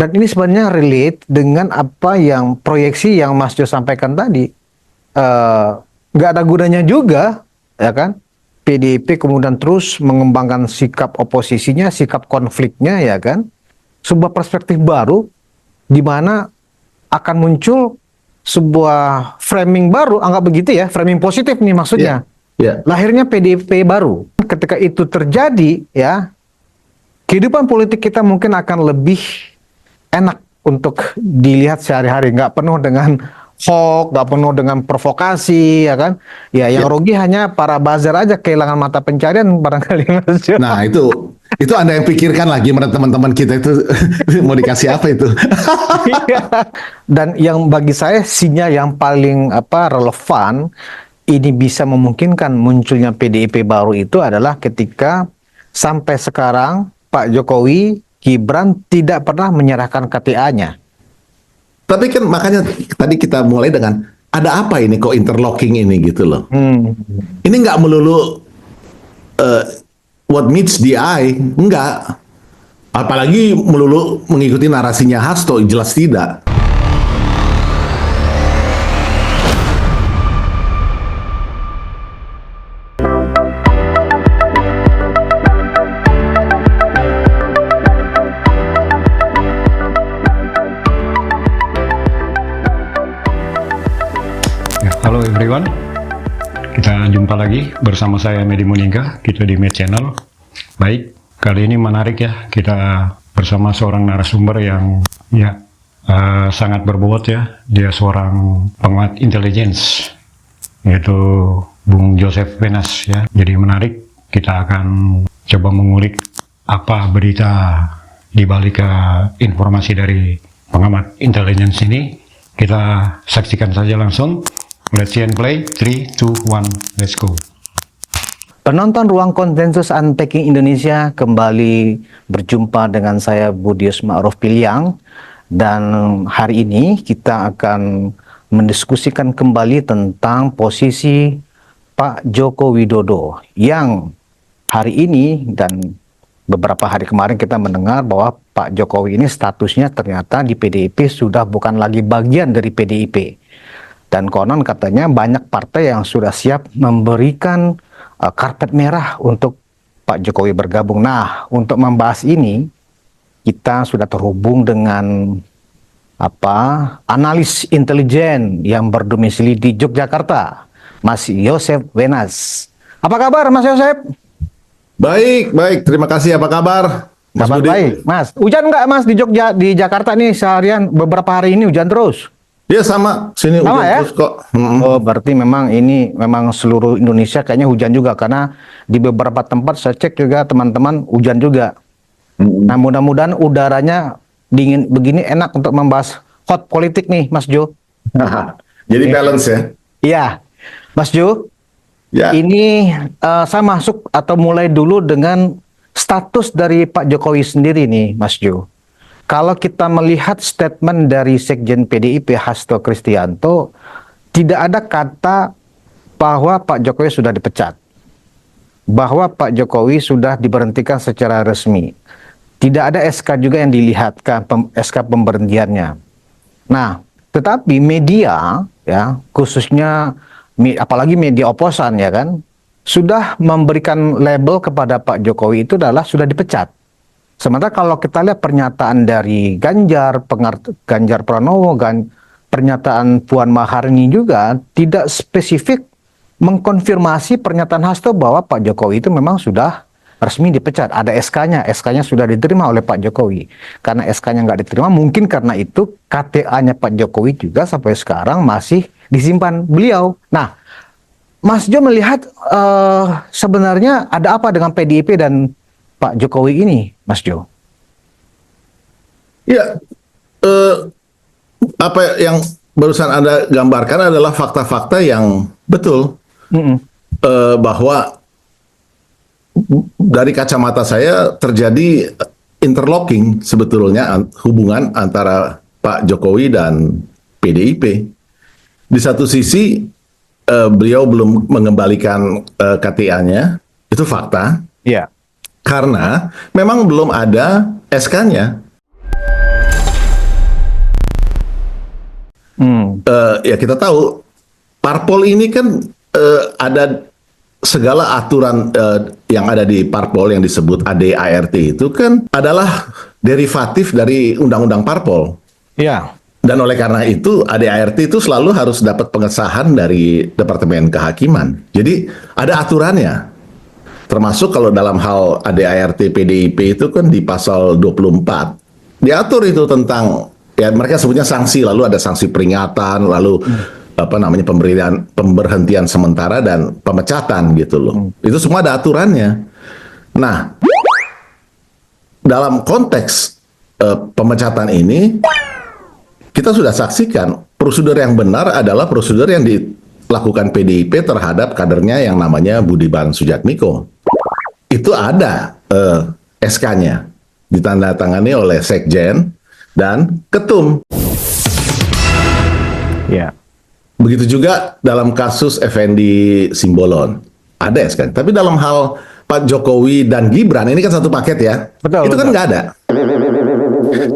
Dan ini sebenarnya relate dengan apa yang proyeksi yang Mas Jo sampaikan tadi. Nggak ada gunanya juga, ya kan? PDIP kemudian terus mengembangkan sikap oposisinya, sikap konfliknya, ya kan? Sebuah perspektif baru di mana akan muncul sebuah framing baru, anggap begitu ya, framing positif nih maksudnya. Lahirnya PDIP baru. Ketika itu terjadi, ya, kehidupan politik kita mungkin akan lebih enak untuk dilihat sehari-hari, nggak penuh dengan hoax, nggak penuh dengan provokasi, ya kan? Ya, yang rugi hanya para buzzer aja kehilangan mata pencarian barangkali, Mas Jo. Nah, itu Anda yang pikirkan lagi, teman-teman kita itu mau dikasih apa itu? Dan yang bagi saya sinyal yang paling relevan ini bisa memungkinkan munculnya PDIP baru itu adalah ketika sampai sekarang Pak Jokowi, Gibran tidak pernah menyerahkan KTA-nya. Tapi kan makanya tadi kita mulai dengan ada apa ini kok interlocking ini gitu loh. Ini nggak melulu what meets the eye, enggak. Apalagi melulu mengikuti narasinya Hasto, jelas tidak. Halo everyone, kita jumpa lagi bersama saya Medi Moninga, kita di Med Channel. Baik, kali ini menarik ya, kita bersama seorang narasumber yang sangat berbobot ya. Dia seorang penguat intelligence, yaitu Bung Joseph Wenas ya. Jadi menarik, kita akan coba mengulik apa berita di balik informasi dari pengamat intelligence ini. Kita saksikan saja langsung. Let's see and play. 3, 2, 1, let's go. Penonton Ruang Konsensus Unpacking Indonesia, kembali berjumpa dengan saya Budius Ma'ruf Piliang, dan hari ini kita akan mendiskusikan kembali tentang posisi Pak Joko Widodo yang hari ini dan beberapa hari kemarin kita mendengar bahwa Pak Jokowi ini statusnya ternyata di PDIP sudah bukan lagi bagian dari PDIP. Dan konon katanya banyak partai yang sudah siap memberikan karpet merah untuk Pak Jokowi bergabung. Nah, untuk membahas ini, kita sudah terhubung dengan analis intelijen yang berdomisili di Yogyakarta, Mas Joseph Wenas. Apa kabar, Mas Joseph? Baik, baik. Terima kasih. Apa kabar? Mas Kabar Budi? baik, Mas. Hujan nggak, Mas, di Jakarta nih seharian? Beberapa hari ini hujan terus. Ya sama, sini Sama hujan ya? terus kok. Oh, berarti memang seluruh Indonesia kayaknya hujan juga, karena di beberapa tempat saya cek juga teman-teman hujan juga. Nah, mudah-mudahan udaranya dingin begini enak untuk membahas hot politik nih, Mas Jo. Jadi balance ya? Iya, Mas Jo. Ya. Ini saya masuk atau mulai dulu dengan status dari Pak Jokowi sendiri nih, Mas Jo. Kalau kita melihat statement dari Sekjen PDIP Hasto Kristianto, tidak ada kata bahwa Pak Jokowi sudah dipecat, bahwa Pak Jokowi sudah diberhentikan secara resmi. Tidak ada SK juga yang dilihatkan, SK pemberhentiannya. Nah, tetapi media, ya, khususnya apalagi media oposan, ya kan, sudah memberikan label kepada Pak Jokowi itu adalah sudah dipecat. Sementara kalau kita lihat pernyataan dari Ganjar Pranowo, pernyataan Puan Maharani juga tidak spesifik mengkonfirmasi pernyataan Hasto bahwa Pak Jokowi itu memang sudah resmi dipecat. Ada SK-nya, SK-nya sudah diterima oleh Pak Jokowi. Karena SK-nya nggak diterima, mungkin karena itu KTA-nya Pak Jokowi juga sampai sekarang masih disimpan beliau. Nah, Mas Jo melihat sebenarnya ada apa dengan PDIP dan Pak Jokowi ini, Mas Jo? Ya, apa yang barusan Anda gambarkan adalah fakta-fakta yang betul. Bahwa dari kacamata saya terjadi interlocking sebetulnya hubungan antara Pak Jokowi dan PDIP. Di satu sisi beliau belum mengembalikan KTA-nya, itu fakta. Iya. Karena memang belum ada SK-nya. ya kita tahu parpol ini kan ada segala aturan yang ada di parpol yang disebut ADART itu kan adalah derivatif dari undang-undang parpol. Ya. Dan oleh karena itu ADART itu selalu harus dapat pengesahan dari Departemen Kehakiman. Jadi ada aturannya. Termasuk kalau dalam hal ADART PDIP itu kan di pasal 24. Diatur itu tentang ya mereka sebutnya sanksi, lalu ada sanksi peringatan, lalu pemberhentian sementara dan pemecatan gitu loh. Itu semua ada aturannya. Nah, dalam konteks pemecatan ini kita sudah saksikan prosedur yang benar adalah prosedur yang dilakukan PDIP terhadap kadernya yang namanya Budiman Sujatmiko. Itu ada SK-nya ditandatangani oleh Sekjen dan Ketum. Ya. Begitu juga dalam kasus Effendi Simbolon. Ada SK. Tapi dalam hal Pak Jokowi dan Gibran, ini kan satu paket ya. Betul, itu kan betul. nggak ada.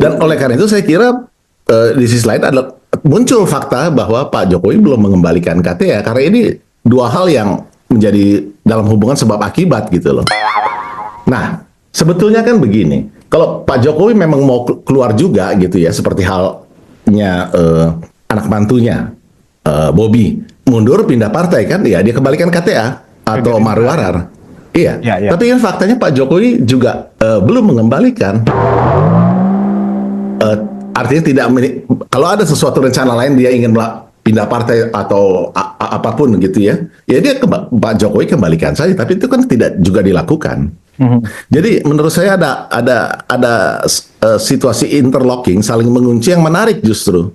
Dan oleh karena itu saya kira di sisi lain adalah muncul fakta bahwa Pak Jokowi belum mengembalikan KTA. Karena ini dua hal yang menjadi dalam hubungan sebab akibat gitu loh. Nah, sebetulnya kan begini. Kalau Pak Jokowi memang mau keluar juga gitu ya, seperti halnya anak mantunya Bobby mundur pindah partai kan, ya dia kembalikan KTA atau Marwarar. Iya. Ya, ya. Tapi kan faktanya Pak Jokowi juga belum mengembalikan. Artinya tidak kalau ada sesuatu rencana lain dia ingin pindah partai atau apapun gitu ya, ya dia Pak Jokowi kembalikan saja. Tapi itu kan tidak juga dilakukan. Jadi menurut saya ada situasi interlocking, saling mengunci yang menarik justru.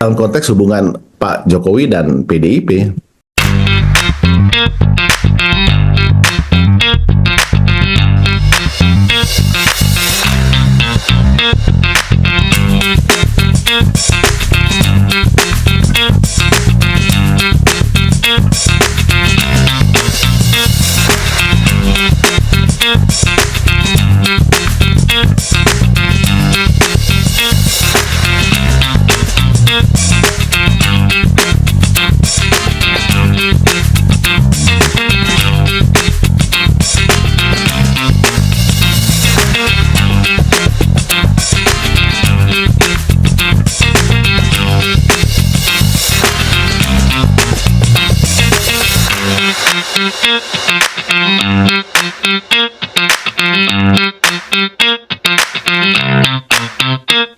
Dalam konteks hubungan Pak Jokowi dan PDIP.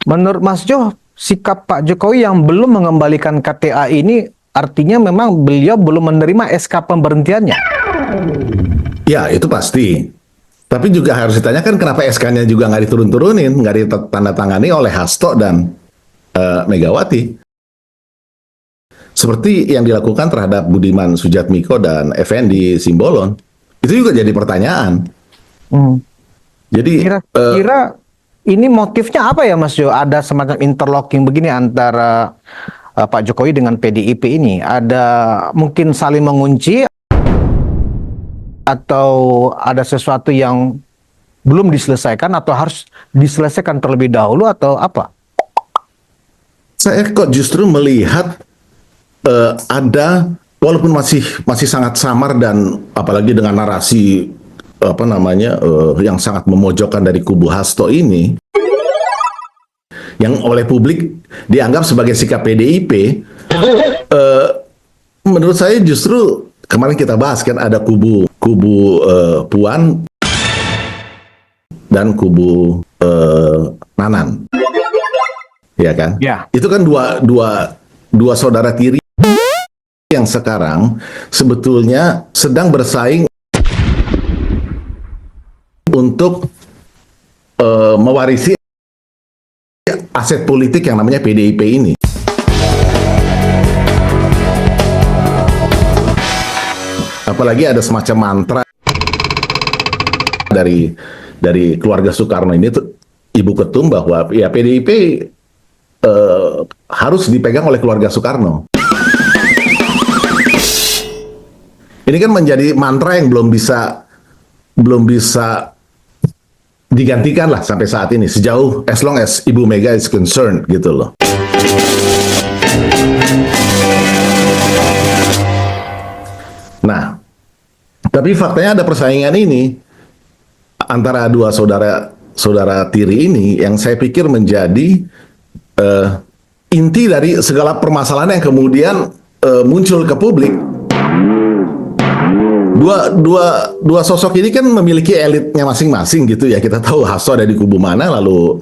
Menurut Mas Jo, sikap Pak Jokowi yang belum mengembalikan KTA ini artinya memang beliau belum menerima SK pemberhentiannya. Ya, itu pasti. Tapi juga harus ditanyakan kenapa SK-nya juga nggak diturun-turunin, nggak ditandatangani oleh Hasto dan Megawati. Seperti yang dilakukan terhadap Budiman Sujatmiko dan Effendi Simbolon. Itu juga jadi pertanyaan. Jadi Kira-kira ini motifnya apa ya Mas Jo? Ada semacam interlocking begini antara Pak Jokowi dengan PDIP ini. Ada mungkin saling mengunci atau ada sesuatu yang belum diselesaikan atau harus diselesaikan terlebih dahulu atau apa? Saya kok justru melihat ada, walaupun masih sangat samar dan apalagi dengan narasi yang sangat memojokkan dari kubu Hasto ini, yang oleh publik dianggap sebagai sikap PDIP, menurut saya justru kemarin kita bahas kan ada kubu Puan dan kubu Nanan, ya kan? Ya. Itu kan dua saudara tiri yang sekarang sebetulnya sedang bersaing untuk mewarisi aset politik yang namanya PDIP ini. Apalagi ada semacam mantra dari keluarga Soekarno ini, Ibu Ketum, bahwa ya PDIP harus dipegang oleh keluarga Soekarno. Ini kan menjadi mantra yang belum bisa digantikan lah sampai saat ini sejauh as long as Ibu Mega is concerned gitu loh. Nah, tapi faktanya ada persaingan ini antara dua saudara tiri ini yang saya pikir menjadi inti dari segala permasalahan yang kemudian muncul ke publik. Dua sosok ini kan memiliki elitnya masing-masing gitu ya. Kita tahu Hasto ada di kubu mana, lalu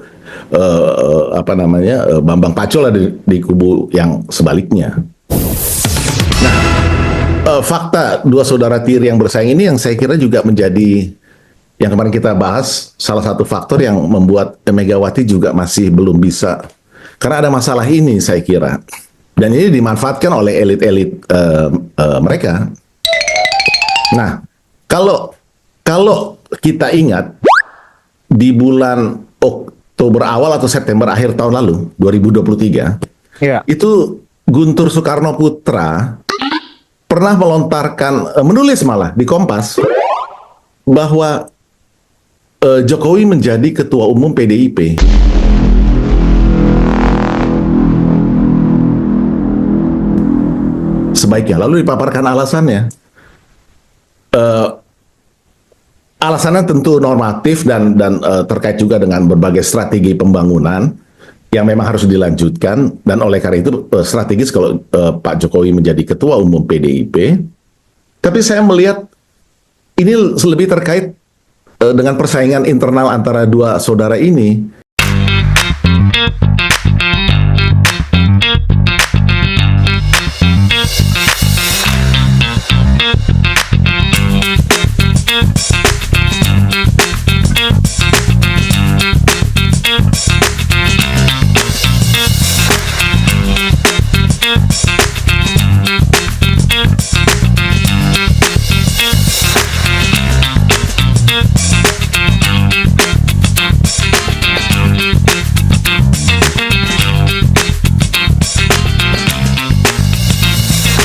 Bambang Pacul ada di kubu yang sebaliknya. Nah, fakta dua saudara tiri yang bersaing ini yang saya kira juga menjadi yang kemarin kita bahas salah satu faktor yang membuat Megawati juga masih belum bisa, karena ada masalah ini saya kira, dan ini dimanfaatkan oleh elit-elit mereka. Nah, kalau kita ingat di bulan Oktober awal atau September akhir tahun lalu 2023, Ya. itu Guntur Soekarno Putra pernah menulis malah di Kompas bahwa Jokowi menjadi ketua umum PDIP. Sebaiknya, lalu dipaparkan alasannya. Alasannya tentu normatif dan terkait juga dengan berbagai strategi pembangunan yang memang harus dilanjutkan, dan oleh karena itu strategis kalau Pak Jokowi menjadi ketua umum PDIP. Tapi saya melihat ini lebih terkait dengan persaingan internal antara dua saudara ini.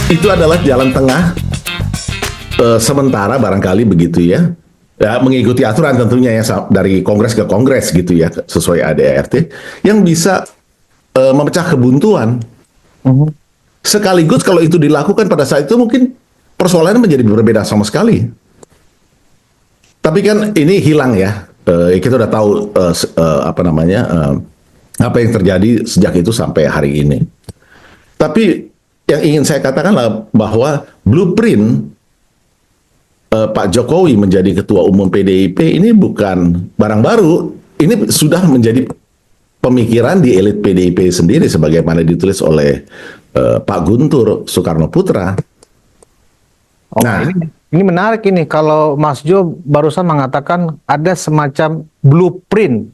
Itu adalah jalan tengah sementara barangkali begitu ya. Ya, mengikuti aturan tentunya ya dari kongres ke kongres gitu ya, sesuai ADART yang bisa memecah kebuntuan. Sekaligus kalau itu dilakukan pada saat itu mungkin persoalannya menjadi berbeda sama sekali. Tapi kan ini hilang ya. Kita udah tahu apa yang terjadi sejak itu sampai hari ini. Tapi yang ingin saya katakanlah bahwa blueprint Pak Jokowi menjadi ketua umum PDIP ini bukan barang baru. Ini sudah menjadi pemikiran di elit PDIP sendiri sebagaimana ditulis oleh Pak Guntur Soekarno Putra. Nah, ini menarik ini kalau Mas Jo barusan mengatakan ada semacam blueprint.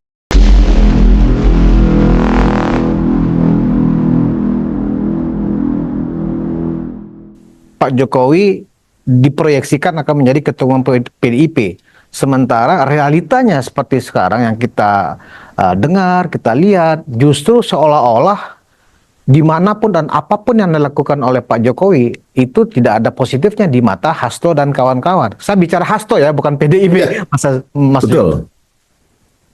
Pak Jokowi diproyeksikan akan menjadi ketua umum PDIP. Sementara realitanya seperti sekarang yang kita dengar, kita lihat, justru seolah-olah dimanapun dan apapun yang dilakukan oleh Pak Jokowi itu tidak ada positifnya di mata Hasto dan kawan-kawan. Saya bicara Hasto ya, bukan PDIP. Ya, Mas betul.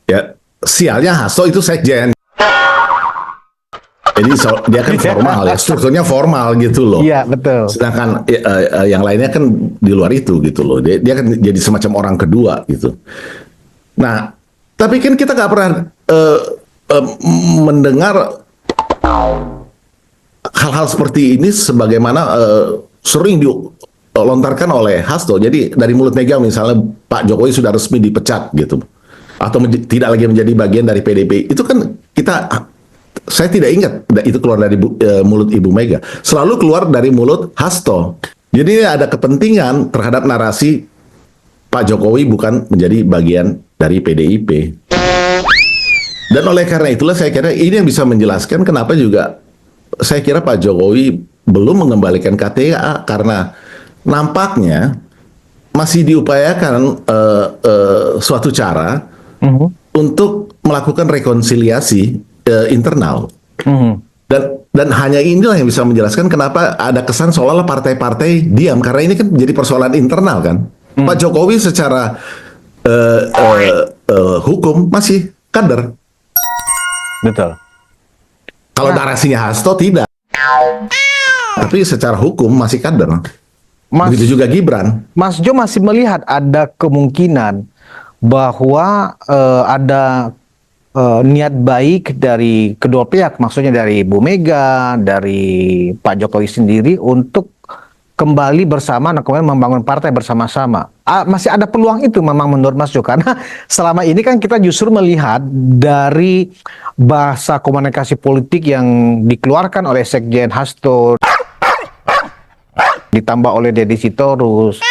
Ya, sialnya Hasto itu sekjen. Jadi dia kan formal ya, strukturnya formal gitu loh. Iya, betul. Sedangkan yang lainnya kan di luar itu gitu loh. Dia kan jadi semacam orang kedua gitu. Nah, tapi kan kita nggak pernah mendengar hal-hal seperti ini sebagaimana sering dilontarkan oleh Hasto. Jadi dari mulut Mega misalnya Pak Jokowi sudah resmi dipecat gitu, atau tidak lagi menjadi bagian dari PDIP. Itu kan saya tidak ingat itu keluar dari mulut Ibu Mega. Selalu keluar dari mulut Hasto. Jadi ada kepentingan terhadap narasi Pak Jokowi bukan menjadi bagian dari PDIP. Dan oleh karena itulah saya kira ini yang bisa menjelaskan kenapa juga saya kira Pak Jokowi belum mengembalikan KTA, karena nampaknya masih diupayakan suatu cara untuk melakukan rekonsiliasi internal. Dan hanya inilah yang bisa menjelaskan kenapa ada kesan seolah-olah partai-partai diam, karena ini kan menjadi persoalan internal kan. Pak Jokowi secara hukum masih kader. Betul. Kalau narasinya Hasto tidak. Tapi secara hukum masih kader. Mas, Begitu juga Gibran. Mas Jo masih melihat ada kemungkinan bahwa ada niat baik dari kedua pihak, maksudnya dari Bu Mega, dari Pak Jokowi sendiri untuk kembali bersama, nah kemudian membangun partai bersama-sama. Masih ada peluang itu memang menurut Mas Jo, karena selama ini kan kita justru melihat dari bahasa komunikasi politik yang dikeluarkan oleh Sekjen Hasto, ditambah oleh Deddy Sitorus,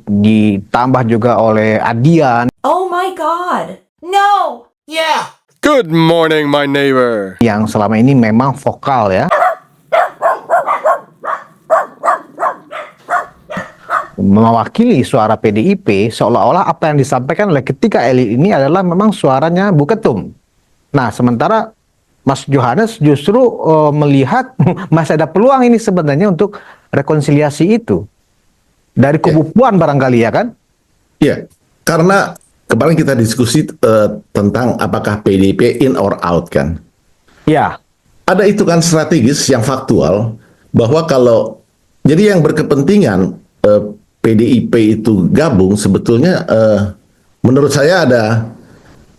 ditambah juga oleh Adian, Oh my god. No! Good morning, my neighbor. yang selama ini memang vokal ya, mewakili suara PDIP, seolah-olah apa yang disampaikan oleh ketiga elit ini adalah memang suaranya Bu Ketum. Nah, sementara Mas Johannes justru melihat masih ada peluang ini sebenarnya untuk rekonsiliasi itu dari kubu Puan barangkali, ya kan? Iya, karena kemarin kita diskusi tentang apakah PDIP in or out kan. Ya, Ada hitungan strategis yang faktual bahwa kalau jadi yang berkepentingan PDIP itu gabung sebetulnya menurut saya ada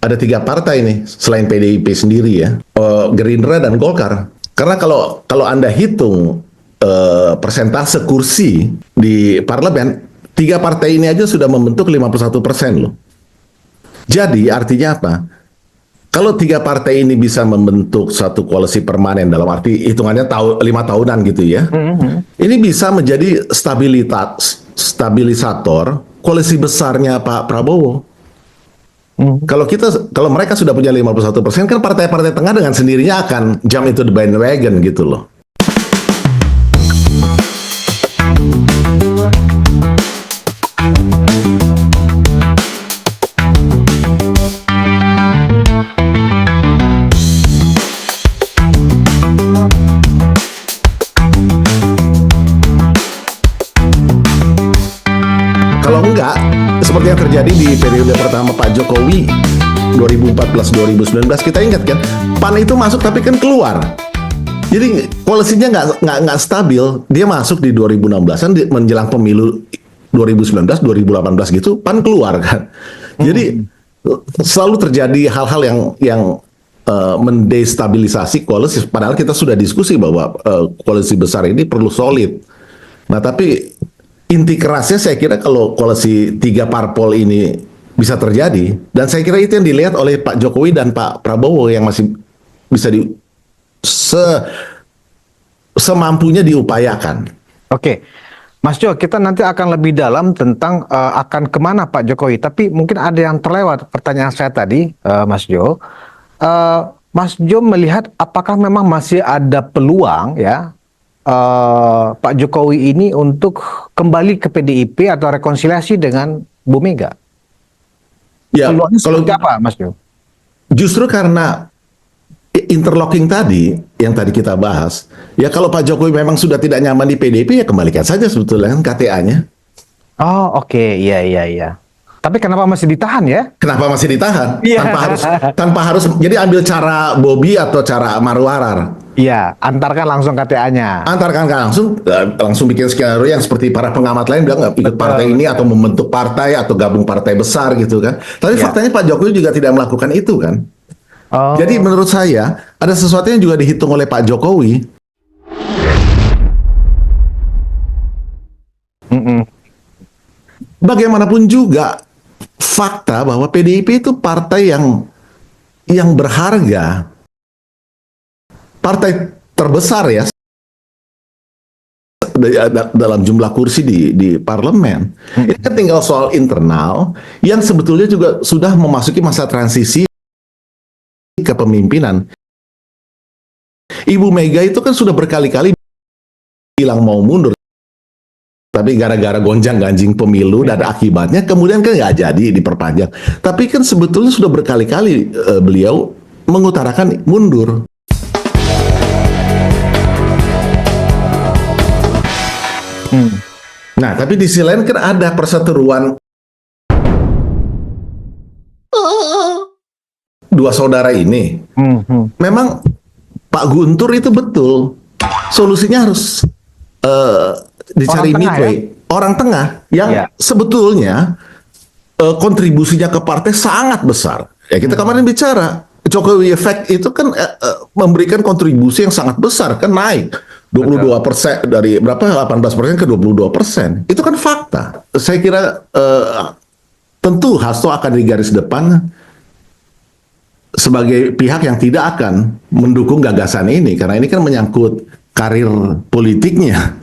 3 partai nih selain PDIP sendiri ya, Gerindra dan Golkar. Karena kalau Anda hitung persentase kursi di parlemen, 3 partai ini aja sudah membentuk 51% loh. Jadi artinya apa? Kalau 3 partai ini bisa membentuk satu koalisi permanen, dalam arti hitungannya 5 tahunan gitu ya, ini bisa menjadi stabilisator koalisi besarnya Pak Prabowo. Kalau mereka sudah punya 51%, kan partai-partai tengah dengan sendirinya akan jump into the bandwagon gitu loh. Kalau enggak, seperti yang terjadi di periode pertama Pak Jokowi 2014-2019, kita ingat kan, PAN itu masuk tapi kan keluar. Jadi koalisinya nggak stabil. Dia masuk di 2016-an menjelang pemilu 2019-2018 gitu, PAN keluar kan. Jadi selalu terjadi hal-hal yang mendestabilisasi koalisi. Padahal kita sudah diskusi bahwa koalisi besar ini perlu solid. Nah tapi inti kerasnya saya kira kalau koalisi 3 parpol ini bisa terjadi, dan saya kira itu yang dilihat oleh Pak Jokowi dan Pak Prabowo yang masih bisa semampunya diupayakan. oke. Mas Jo, kita nanti akan lebih dalam tentang akan kemana Pak Jokowi. Tapi mungkin ada yang terlewat pertanyaan saya tadi, Mas Jo. Mas Jo melihat apakah memang masih ada peluang ya Pak Jokowi ini untuk kembali ke PDIP atau rekonsiliasi dengan Bu Mega? Ya, Peluangnya kalau seperti apa, Mas Jo? justru karena interlocking tadi yang tadi kita bahas, ya kalau Pak Jokowi memang sudah tidak nyaman di PDIP, ya kembalikan saja sebetulnya kan KTA-nya. Oh, oke, iya. Tapi kenapa masih ditahan ya? Kenapa masih ditahan? Iya. Tanpa harus jadi ambil cara Bobby atau cara Marwarar. Iya, antarkan langsung KTA-nya. Antarkan langsung bikin skenario yang seperti para pengamat lain bilang nggak ikut partai ini atau membentuk partai atau gabung partai besar gitu kan. Tapi Ya. faktanya Pak Jokowi juga tidak melakukan itu kan. Oh. Jadi menurut saya ada sesuatu yang juga dihitung oleh Pak Jokowi. Bagaimanapun juga fakta bahwa PDIP itu partai yang berharga, partai terbesar ya dalam jumlah kursi di parlemen. Ini kan tinggal soal internal yang sebetulnya juga sudah memasuki masa transisi kepemimpinan. Ibu Mega itu kan sudah berkali-kali bilang mau mundur, tapi gara-gara gonjang-ganjing pemilu dan akibatnya kemudian kan nggak jadi diperpanjang. Tapi kan sebetulnya sudah berkali-kali beliau mengutarakan mundur. Nah, tapi di sisi lain kan ada perseteruan dua saudara ini. Memang Pak Guntur itu betul. Solusinya harus dicari Orang tengah, midway. Orang tengah yang Ya. sebetulnya kontribusinya ke partai sangat besar. Ya kita kemarin bicara Jokowi Effect itu kan memberikan kontribusi yang sangat besar, kan naik 22% dari berapa 18% ke 22%. Itu kan fakta. Saya kira tentu Hasto akan di garis depan sebagai pihak yang tidak akan mendukung gagasan ini karena ini kan menyangkut karir politiknya.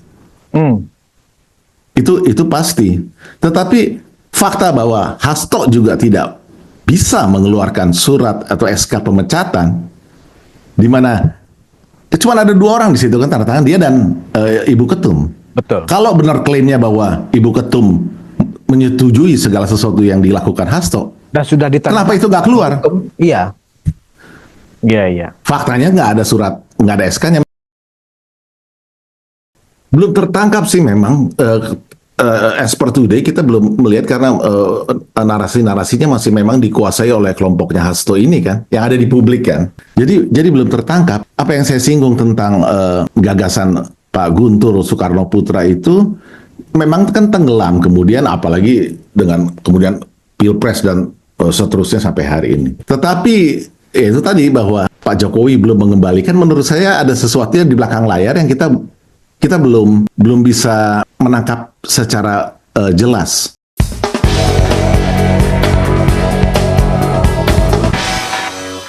Itu pasti. Tetapi fakta bahwa Hasto juga tidak bisa mengeluarkan surat atau SK pemecatan, di mana cuma ada dua orang di situ kan tanda tangan, dia dan Ibu Ketum. Betul. Kalau benar klaimnya bahwa Ibu Ketum menyetujui segala sesuatu yang dilakukan Hasto, Dan sudah ditangkap. kenapa itu nggak keluar? Iya. Iya. Faktanya nggak ada surat, nggak ada SK-nya. Belum tertangkap sih memang. As per today kita belum melihat karena narasi-narasinya masih memang dikuasai oleh kelompoknya Hasto ini kan, yang ada di publik kan. Jadi belum tertangkap. Apa yang saya singgung tentang gagasan Pak Guntur Soekarno Putra itu memang kan tenggelam kemudian, apalagi dengan kemudian Pilpres dan seterusnya sampai hari ini. Tetapi ya itu tadi bahwa Pak Jokowi belum mengembalikan, menurut saya ada sesuatu yang di belakang layar yang kita belum bisa menangkap secara jelas.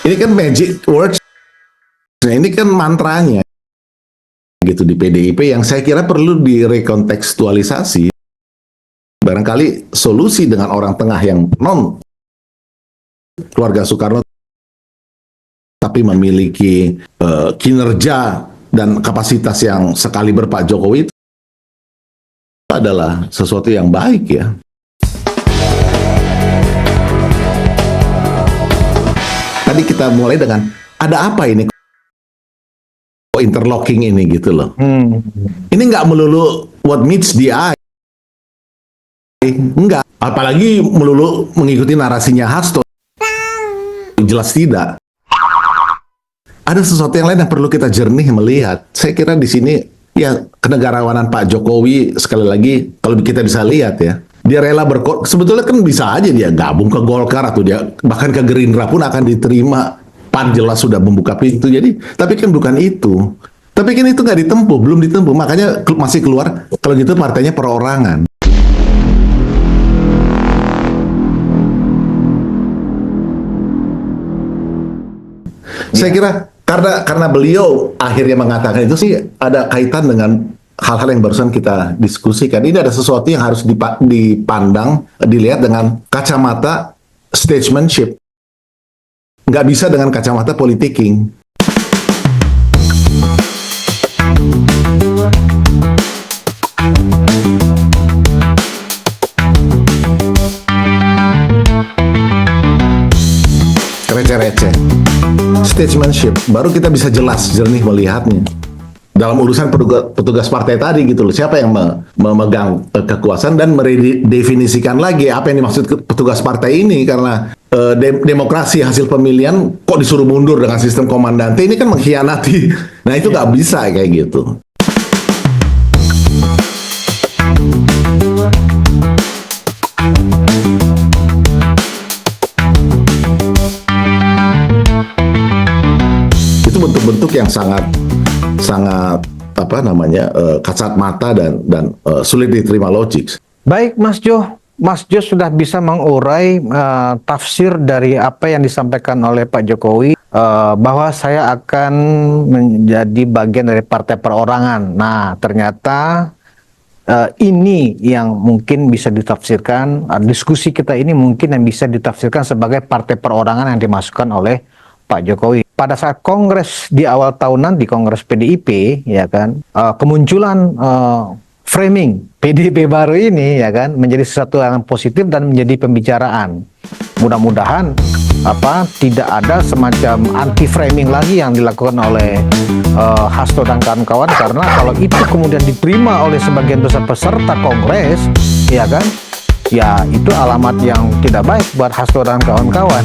Ini kan magic words, nah, ini kan mantranya gitu di PDIP yang saya kira perlu direkontekstualisasi. Barangkali solusi dengan orang tengah yang non keluarga Soekarno tapi memiliki kinerja dan kapasitas yang sekaliber Pak Jokowi itu adalah sesuatu yang baik ya. Tadi kita mulai dengan ada apa ini? Kok interlocking ini gitu loh. Ini nggak melulu what meets the eye. Enggak. Apalagi melulu mengikuti narasinya Hasto. Jelas tidak. Ada sesuatu yang lain yang perlu kita jernih melihat. Saya kira di sini ya kenegarawanan Pak Jokowi sekali lagi kalau kita bisa lihat ya, dia rela sebetulnya kan bisa aja dia gabung ke Golkar atau dia bahkan ke Gerindra pun akan diterima. PAN jelas sudah membuka pintu. Jadi tapi kan bukan itu. Tapi kan itu nggak ditempuh, belum ditempuh. Makanya masih keluar kalau gitu partainya perorangan. Saya kira karena beliau akhirnya mengatakan itu sih ada kaitan dengan hal-hal yang barusan kita diskusikan. Ini ada sesuatu yang harus dipandang, dilihat dengan kacamata statesmanship. Nggak bisa dengan kacamata politicking. Receh-receh. Statesmanship, baru kita bisa jelas, jernih melihatnya. Dalam urusan petugas partai tadi gitu loh, siapa yang memegang kekuasaan dan meredefinisikan lagi apa yang dimaksud petugas partai ini, karena demokrasi hasil pemilihan kok disuruh mundur dengan sistem komandante, ini kan mengkhianati. Nah itu nggak bisa kayak gitu. Itu bentuk-bentuk yang sangat apa namanya kasat mata dan sulit diterima logik. Baik Mas Jo sudah bisa mengurai tafsir dari apa yang disampaikan oleh Pak Jokowi bahwa saya akan menjadi bagian dari partai perorangan. Nah ternyata ini yang mungkin bisa ditafsirkan, diskusi kita ini mungkin yang bisa ditafsirkan sebagai partai perorangan yang dimasukkan oleh Pak Jokowi. Pada saat kongres di awal tahunan di kongres PDIP, ya kan, kemunculan framing PDIP baru ini, ya kan, menjadi sesuatu yang positif dan menjadi pembicaraan. Mudah-mudahan tidak ada semacam anti framing lagi yang dilakukan oleh Hasto dan kawan-kawan, karena kalau itu kemudian diterima oleh sebagian besar peserta kongres, ya kan, ya itu alamat yang tidak baik buat Hasto dan kawan-kawan.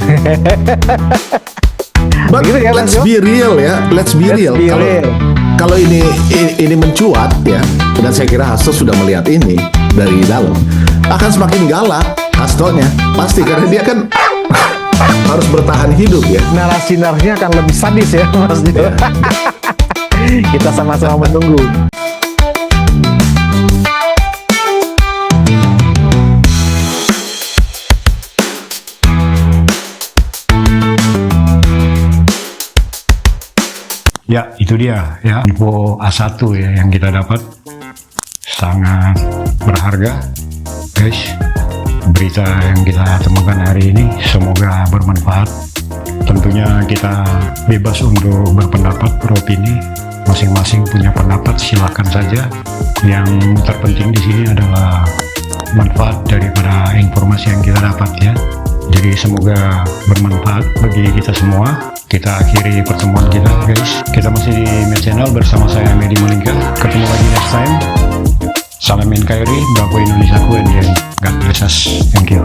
But Begitu ya, let's Mas Jo? be real ya, let's be Let's real. be real. Kalau ini mencuat ya, dan saya kira Hasto sudah melihat ini dari dalam, akan semakin galak Hastonya, pasti karena dia kan harus bertahan hidup ya. Narasi-narasinya akan lebih sadis ya, Mas Jo. Kita sama-sama menunggu. Ya, itu dia ya info A1 ya yang kita dapat, sangat berharga guys. Berita yang kita temukan hari ini semoga bermanfaat. Tentunya kita bebas untuk berpendapat, beropini, masing-masing punya pendapat, silakan saja. Yang terpenting di sini adalah manfaat daripada informasi yang kita dapat ya. Jadi semoga bermanfaat bagi kita semua. Kita akhiri pertemuan kita guys. Kita masih di Med Channel bersama saya Medi Monika. Ketemu lagi next time. Salam NKRI, Bravo Indonesia, and God bless us. Thank you.